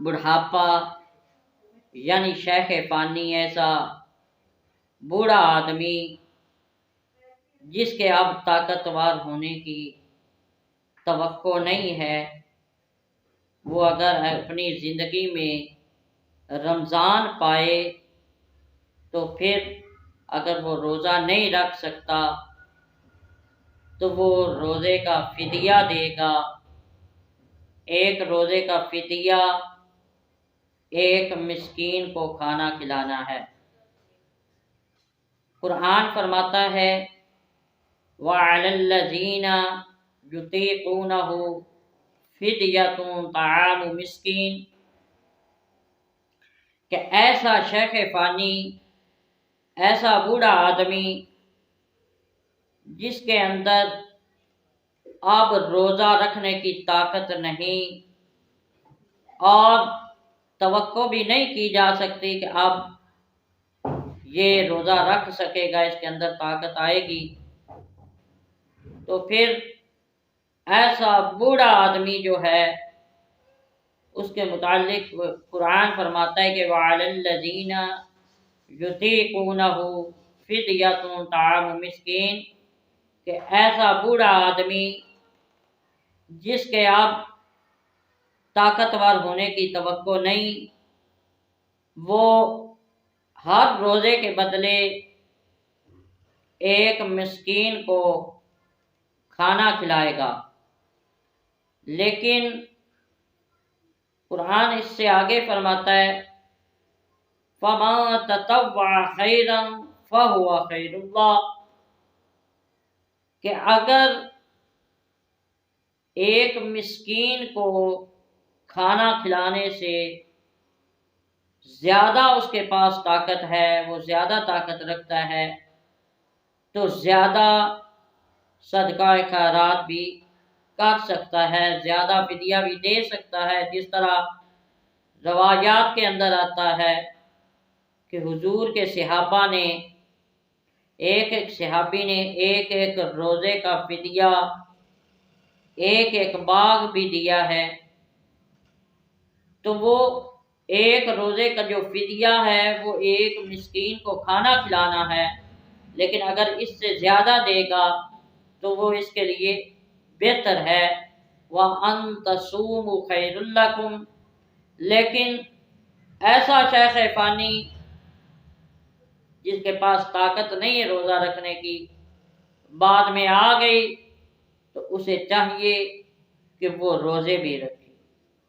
بڑھاپا یعنی شیخ فانی، ایسا بوڑھا آدمی جس کے اب طاقتور ہونے کی توقع نہیں ہے، وہ اگر اپنی زندگی میں رمضان پائے تو پھر اگر وہ روزہ نہیں رکھ سکتا تو وہ روزے کا فدیہ دے گا۔ ایک روزے کا فدیہ ایک مسکین کو کھانا کھلانا ہے۔ قرآن فرماتا ہے وَعَلَى الَّذِينَ يُطِيقُونَهُ فِدْيَةٌ طَعَامُ مِسْكِين، کہ ایسا شیخ فانی، ایسا بوڑھا آدمی جس کے اندر اب روزہ رکھنے کی طاقت نہیں اور توقع بھی نہیں کی جا سکتی کہ اب یہ روزہ رکھ سکے گا، اس کے اندر طاقت آئے گی، تو پھر ایسا بوڑھا آدمی جو ہے اس کے متعلق قرآن فرماتا ہے کہ وَعَلَى الَّذِينَ يُطِيقُونَهُ فِدْيَةٌ طَعَامُ مِسْكِين، کہ ایسا بوڑھا آدمی جس کے اب طاقتور ہونے کی توقع نہیں، وہ ہر روزے کے بدلے ایک مسکین کو کھانا کھلائے گا۔ لیکن قرآن اس سے آگے فرماتا ہے فَمَن تَطَوَّعَ خَيْرًا فَهُوَ خَيْرُ اللَّهِ، کہ اگر ایک مسکین کو کھانا کھلانے سے زیادہ اس کے پاس طاقت ہے، وہ زیادہ طاقت رکھتا ہے، تو زیادہ صدقہ خیرات بھی کر سکتا ہے، زیادہ فدیہ بھی دے سکتا ہے۔ جس طرح روایات کے اندر آتا ہے کہ حضور کے صحابہ نے ایک صحابی نے ایک روزے کا فدیہ ایک باغ بھی دیا ہے، تو وہ ایک روزے کا جو فدیہ ہے وہ ایک مسکین کو کھانا کھلانا ہے، لیکن اگر اس سے زیادہ دے گا تو وہ اس کے لیے بہتر ہے۔ وَأَن تَصُومُوا خَيْرٌ لَكُمْ، لیکن ایسا شیخ فانی جس کے پاس طاقت نہیں ہے روزہ رکھنے کی، بعد میں آ گئی، تو اسے چاہیے کہ وہ روزے بھی رکھے۔